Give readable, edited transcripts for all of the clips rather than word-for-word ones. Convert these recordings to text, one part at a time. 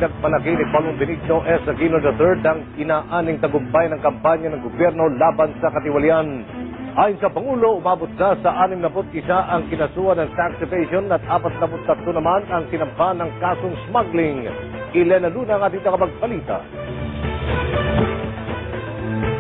Ipinagpalaki ni Pangulong Benigno S. Aquino III ang inaaning tagumpay ng kampanya ng gobyerno laban sa katiwalian. Ayon sa Pangulo, umabot na sa 61 ang kinasuhan ng tax evasion at 43 naman ang sinampa ng kasong smuggling. Elena Luna ang ating nakapagbalita.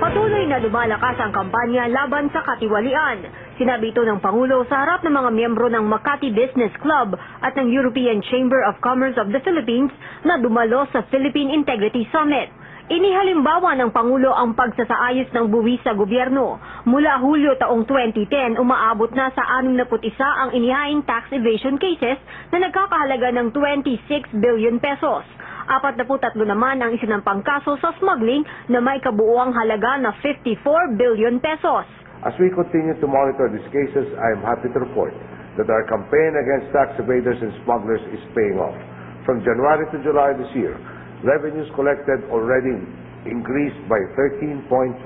Patuloy na lumalakas ang kampanya laban sa katiwalian. Sinabi ito ng Pangulo sa harap ng mga miyembro ng Makati Business Club at ng European Chamber of Commerce of the Philippines na dumalo sa Philippine Integrity Summit. Inihalimbawa ng Pangulo ang pagsasaayos ng buwis sa gobyerno. Mula Hulyo taong 2010, umaabot na sa 61 ang inihaing tax evasion cases na nagkakahalaga ng 26 billion pesos. 43 naman ang isinampang kaso sa smuggling na may kabuuang halaga na 54 billion pesos. As we continue to monitor these cases, I am happy to report that our campaign against tax evaders and smugglers is paying off. From January to July this year, revenues collected already increased by 13.47%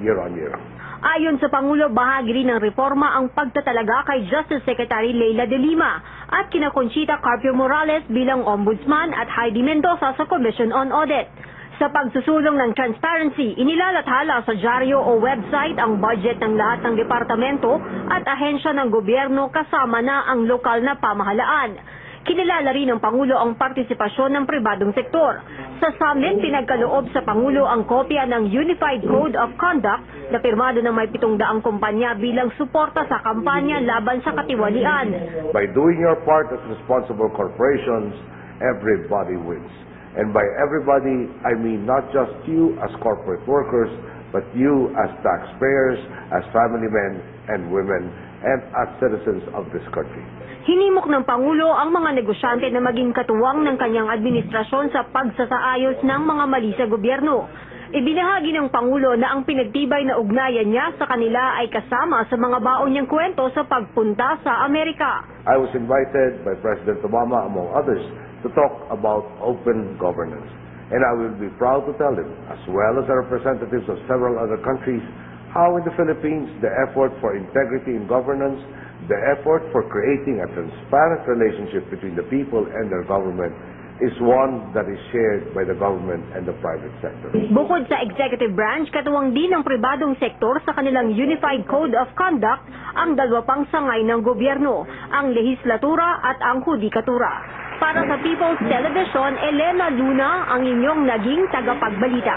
year-on-year. Ayon sa Pangulo, bahagi rin ng reforma ang pagtatalaga kay Justice Secretary Leila de Lima at kina Conchita Carpio Morales bilang Ombudsman at Heidi Mendoza sa Commission on Audit. Sa pagsusulong ng transparency, inilalathala sa dyaryo o website ang budget ng lahat ng departamento at ahensya ng gobyerno kasama na ang lokal na pamahalaan. Kinilala rin ng Pangulo ang partisipasyon ng pribadong sektor. Sa summit, pinagkaloob sa Pangulo ang kopya ng Unified Code of Conduct na pirmado ng may 700 kumpanya bilang suporta sa kampanya laban sa katiwalian. By doing your part as responsible corporations, everybody wins. And by everybody, I mean not just you as corporate workers, but you as taxpayers, as family men and women, and as citizens of this country. Hinimok ng Pangulo ang mga negosyante na maging katuwang ng kanyang administrasyon sa pagsasaayos ng mga mali sa gobyerno. Ibinahagi ng Pangulo na ang pinagtibay na ugnayan niya sa kanila ay kasama sa mga baon niyang kwento sa pagpunta sa Amerika. I was invited by President Obama, among others, to talk about open governance. And I will be proud to tell him, as well as the representatives of several other countries, how in the Philippines the effort for integrity in governance, the effort for creating a transparent relationship between the people and their government is one that is shared by the government and the private sector. Bukod sa executive branch, katuwang din ng pribadong sektor sa kanilang Unified Code of Conduct ang dalawa pang sangay ng gobyerno, ang lehislatura at ang hudikatura. Para sa People's Television, Elena Luna ang inyong naging tagapagbalita.